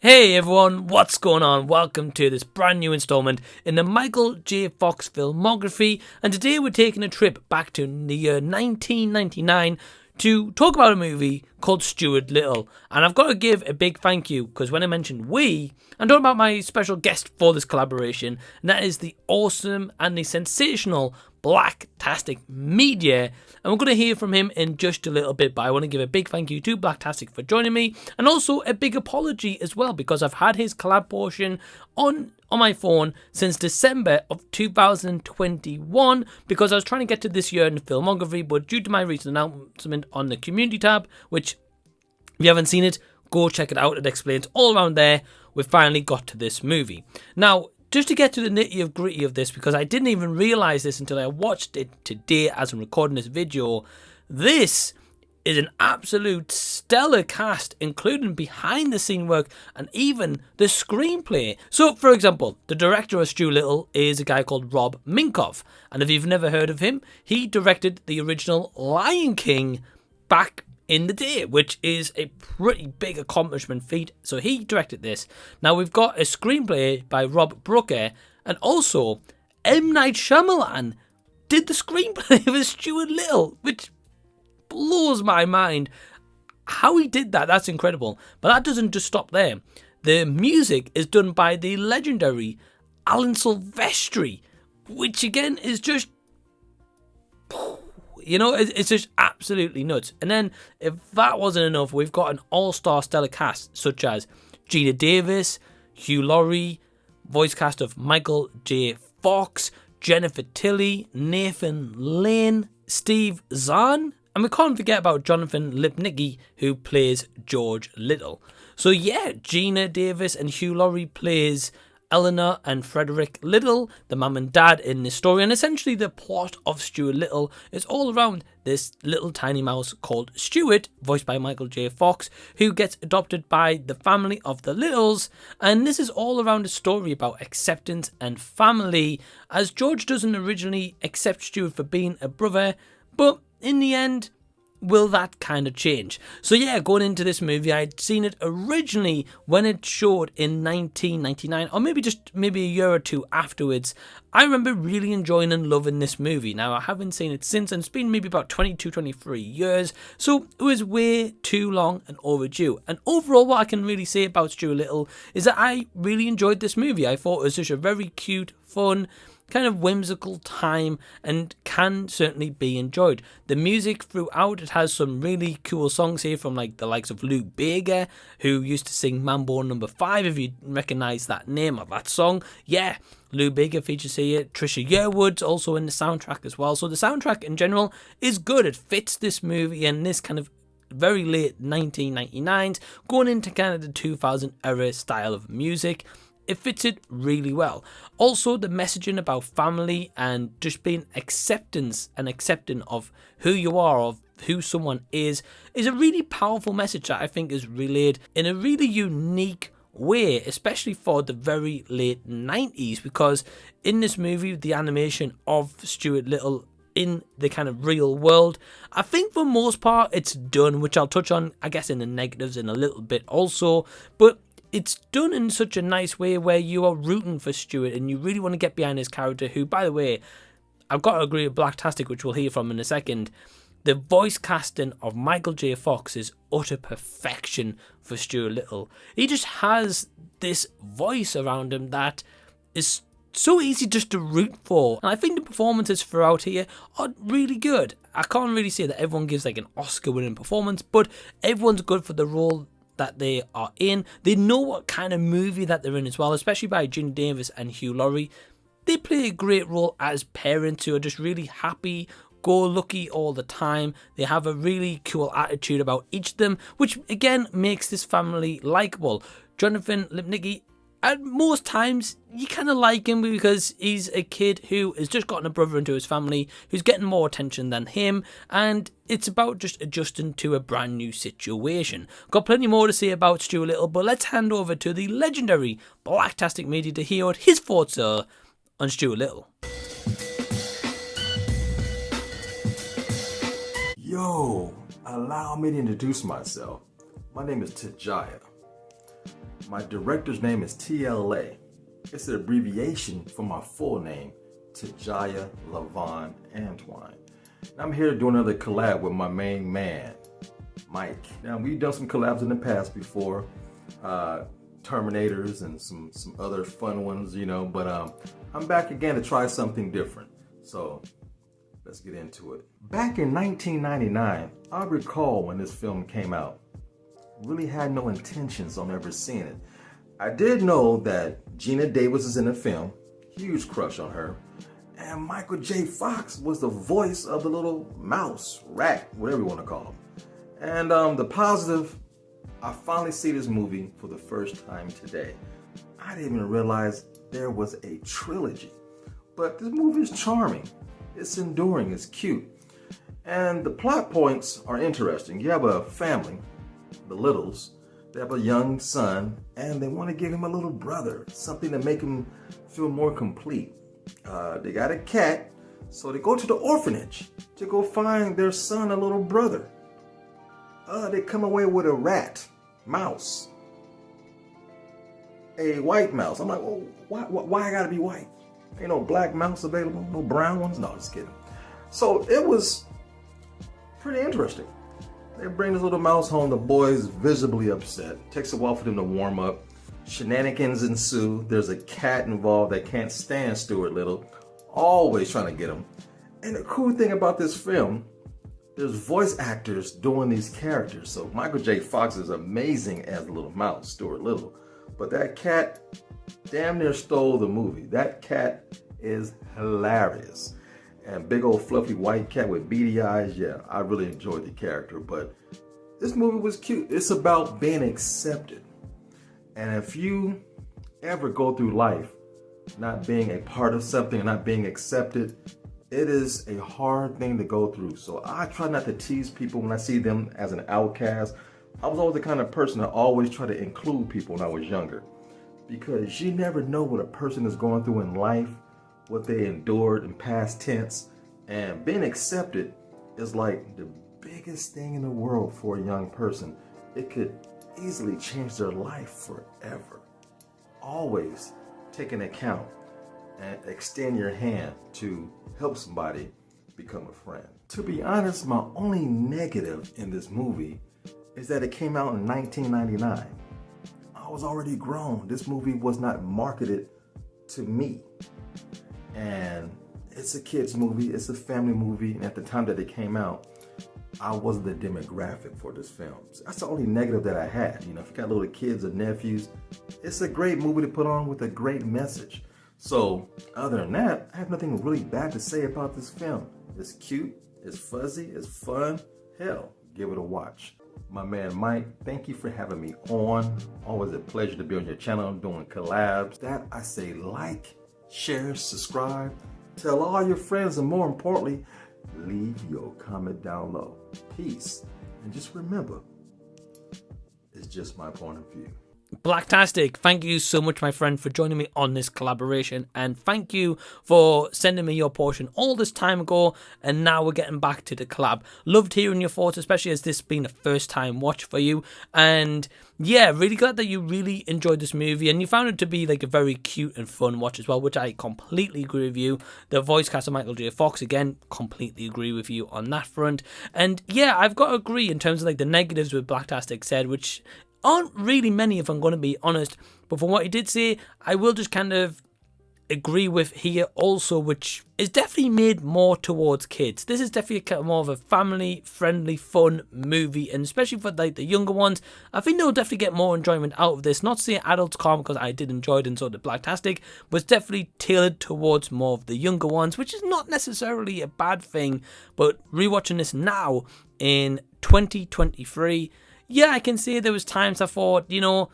Hey everyone, what's going on? Welcome to this brand new installment in the Michael J. Fox filmography, and today we're taking a trip back to the year 1999 to talk about a movie called Stuart Little. And I've got to give a big thank you, because when I mentioned we, I'm talking about my special guest for this collaboration, and that is the awesome and the sensational Blacktastic Media, and we're going to hear from him in just a little bit, but I want to give a big thank you to Blacktastic for joining me, and also a big apology as well, because I've had his collab portion on my phone since December of 2021, because I was trying to get to this year in the filmography, but due to my recent announcement on the community tab, which if you haven't seen it, go check it out, it explains all around there, we've finally got to this movie. Now, just to get to the nitty gritty of this, because I didn't even realise this until I watched it today as I'm recording this video, this is an absolute stellar cast, including behind the scene work and even the screenplay. So, for example, the director of Stuart Little is a guy called Rob Minkoff, and if you've never heard of him, he directed the original Lion King back in the day, which is a pretty big accomplishment feat. So he directed this. Now we've got a screenplay by Rob Brooker, and also M. Night Shyamalan did the screenplay of Stuart Little, which blows my mind. How he did that, that's incredible. But that doesn't just stop there. The music is done by the legendary Alan Silvestri, which again is just, you know, it's just absolutely nuts. And then, if that wasn't enough, we've got an all-star stellar cast, such as Geena Davis, Hugh, Laurie, voice cast of Michael J. Fox, Jennifer Tilly, Nathan Lane, Steve Zahn, and we can't forget about Jonathan Lipnicki, who plays George Little. So yeah, Geena Davis and Hugh Laurie plays Eleanor and Frederick Little, the mum and dad in this story, and essentially the plot of Stuart Little is all around this little tiny mouse called Stuart, voiced by Michael J. Fox, who gets adopted by the family of the Littles, and this is all around a story about acceptance and family, as George doesn't originally accept Stuart for being a brother, but in the end, will that kind of change? So yeah, going into this movie, I'd seen it originally when it showed in 1999, or maybe a year or two afterwards. I remember really enjoying and loving this movie. Now, I haven't seen it since, and it's been maybe about 22, 23 years, so it was way too long and overdue. And overall, what I can really say about Stuart Little is that I really enjoyed this movie. I thought it was such a very cute, fun, kind of whimsical time, and can certainly be enjoyed. The music throughout, it has some really cool songs here from like the likes of Lou Bega, who used to sing Mambo No. 5, if you recognise that name or that song. Yeah, Lou Bega features here. Trisha Yearwood's also in the soundtrack as well. So the soundtrack in general is good. It fits this movie and this kind of very late 1999s, going into kind of the 2000 era style of music. It fits it really well. Also, the messaging about family and just being acceptance and accepting of who you are, of who someone is a really powerful message that I think is relayed in a really unique way, especially for the very late 90s, because in this movie, the animation of Stuart Little in the kind of real world, I think for most part it's done, which I'll touch on, I guess, in the negatives in a little bit also, but it's done in such a nice way where you are rooting for Stuart and you really want to get behind his character, who, by the way, I've got to agree with Blacktastic, which we'll hear from in a second. The voice casting of Michael J. Fox is utter perfection for Stuart Little. He just has this voice around him that is so easy just to root for. And I think the performances throughout here are really good. I can't really say that everyone gives like an Oscar-winning performance, but everyone's good for the role that they are in. They know what kind of movie that they're in as well, especially by Geena Davis and Hugh Laurie. They play a great role as parents who are just really happy, go lucky all the time. They have a really cool attitude about each of them, which again makes this family likable. Jonathan Lipnicki, at most times you kind of like him because he's a kid who has just gotten a brother into his family who's getting more attention than him, and it's about just adjusting to a brand new situation. Got plenty more to say about Stuart Little, but let's hand over to the legendary Blacktastic Media to hear what his thoughts are on Stuart Little. Yo, allow me to introduce myself. My name is Tajaya. My director's name is TLA. It's an abbreviation for my full name, Tajaya Lavon Antoine. And I'm here to do another collab with my main man, Mike. Now, we've done some collabs in the past before, Terminators and some other fun ones, you know, but I'm back again to try something different. So let's get into it. Back in 1999, I recall when this film came out, really had no intentions on ever seeing it. I did know that Geena Davis is in the film, huge crush on her, and Michael J. Fox was the voice of the little mouse, rat, whatever you want to call him. And the positive, I finally see this movie for the first time today. I didn't even realize there was a trilogy, but this movie is charming, it's enduring, it's cute, and the plot points are interesting. You have a family, the Littles. They have a young son, and they want to give him a little brother, something to make him feel more complete. They got a cat, so they go to the orphanage to go find their son a little brother. They come away with a rat, mouse, a white mouse. I'm like, well, why I gotta be white? Ain't no black mouse available, no brown ones? No, just kidding. So it was pretty interesting. They bring this little mouse home, the boy's visibly upset. Takes a while for them to warm up. Shenanigans ensue. There's a cat involved that can't stand Stuart Little, always trying to get him. And the cool thing about this film, there's voice actors doing these characters. So Michael J. Fox is amazing as the little mouse, Stuart Little. But that cat damn near stole the movie. That cat is hilarious. And big old fluffy white cat with beady eyes. Yeah, I really enjoyed the character, but this movie was cute. It's about being accepted. And if you ever go through life not being a part of something and not being accepted, it is a hard thing to go through. So I try not to tease people when I see them as an outcast. I was always the kind of person that always try to include people when I was younger, because you never know what a person is going through in life, what they endured in past tense, and being accepted is like the biggest thing in the world for a young person. It could easily change their life forever. Always take an account and extend your hand to help somebody become a friend. To be honest, my only negative in this movie is that it came out in 1999. I was already grown. This movie was not marketed to me. And it's a kid's movie, it's a family movie, and at the time that it came out, I wasn't the demographic for this film. So that's the only negative that I had. You know, if you got little kids or nephews, it's a great movie to put on with a great message. So, other than that, I have nothing really bad to say about this film. It's cute, it's fuzzy, it's fun. Hell, give it a watch. My man Mike, thank you for having me on. Always a pleasure to be on your channel doing collabs. That I say like, share, subscribe, tell all your friends, and more importantly, leave your comment down low. Peace. And just remember, it's just my point of view. Blacktastic, thank you so much, my friend, for joining me on this collaboration, and thank you for sending me your portion all this time ago, and now we're getting back to the collab. Loved hearing your thoughts, especially as this being a first time watch for you, and yeah, really glad that you really enjoyed this movie and you found it to be like a very cute and fun watch as well, which I completely agree with you. The voice cast of Michael J. Fox, again, completely agree with you on that front. And yeah, I've got to agree in terms of like the negatives with Blacktastic said, which aren't really many if I'm going to be honest, but from what he did say, I will just kind of agree with here also, which is definitely made more towards kids. This is definitely more of a family friendly fun movie, and especially for like the younger ones, I think they'll definitely get more enjoyment out of this. Not to say adults can't, because I did enjoy it and so did Blacktastic, but it's definitely tailored towards more of the younger ones, which is not necessarily a bad thing. But rewatching this now in 2023, yeah, I can say there was times I thought, you know,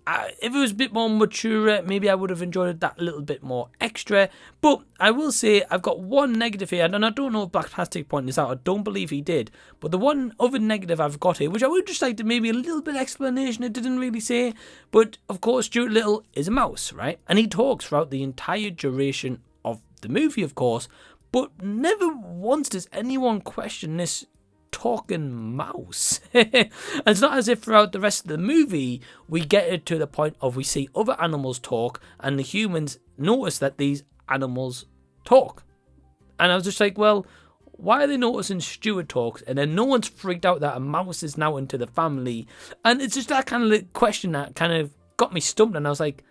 if it was a bit more mature, maybe I would have enjoyed that a little bit more extra. But I will say I've got one negative here, and I don't know if Blacktastic pointed this out. I don't believe he did. But the one other negative I've got here, which I would just like to maybe a little bit of explanation, it didn't really say. But of course, Stuart Little is a mouse, right? And he talks throughout the entire duration of the movie, of course. But never once does anyone question this talking mouse. And it's not as if throughout the rest of the movie we get it to the point of we see other animals talk and the humans notice that these animals talk. And I was just like, well, why are they noticing Stuart talks and then no one's freaked out that a mouse is now into the family? And it's just that kind of question that kind of got me stumped, and I was like,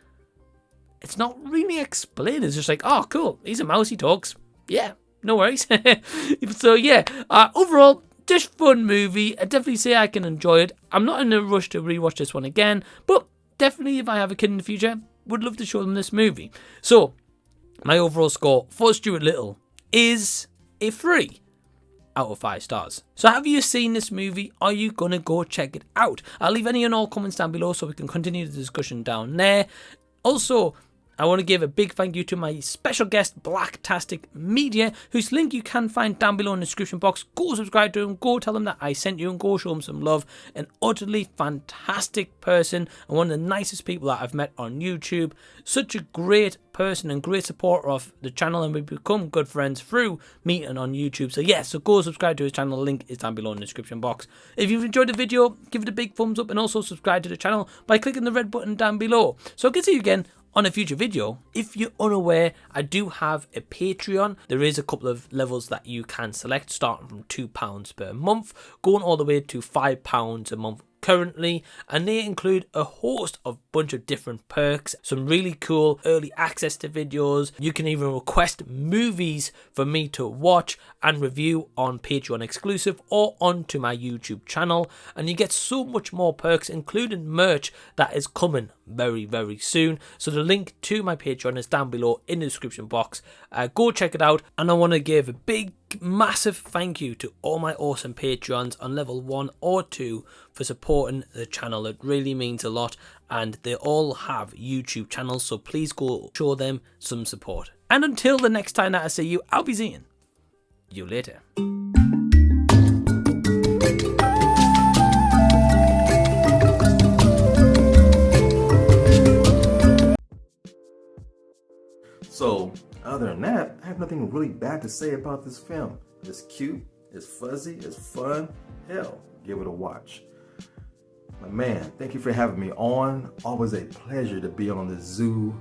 it's not really explained. It's just like, oh, cool, he's a mouse, he talks. Yeah, no worries. So yeah, overall, just fun movie. I definitely say I can enjoy it. I'm not in a rush to rewatch this one again, but definitely if I have a kid in the future, would love to show them this movie. So my overall score for Stuart Little is a 3 out of 5 stars. So have you seen this movie? Are you gonna go check it out? I'll leave any and all comments down below so we can continue the discussion down there. Also, I want to give a big thank you to my special guest, Blacktastic Media, whose link you can find down below in the description box. Go subscribe to him, go tell him that I sent you, and go show him some love. An utterly fantastic person and one of the nicest people that I've met on YouTube. Such a great person and great supporter of the channel, and we've become good friends through meeting on YouTube. So yeah, so go subscribe to his channel. The link is down below in the description box. If you've enjoyed the video, give it a big thumbs up and also subscribe to the channel by clicking the red button down below. So I'll get to you again on a future video. If you're unaware, I do have a Patreon. There is a couple of levels that you can select, starting from £2 per month, going all the way to £5 a month currently, and they include a host of bunch of different perks, some really cool early access to videos. You can even request movies for me to watch and review on Patreon exclusive or onto my YouTube channel, and you get so much more perks, including merch that is coming very, very soon. So the link to my Patreon is down below in the description box. Go check it out. And I want to give a big massive thank you to all my awesome Patreons on level 1 or 2 for supporting the channel. It really means a lot, and they all have YouTube channels, so please go show them some support. And until the next time that I see you, I'll be seeing you later. So, other than that, I have nothing really bad to say about this film. It's cute, it's fuzzy, it's fun. Hell, give it a watch. My man, thank you for having me on. Always a pleasure to be on the zoo.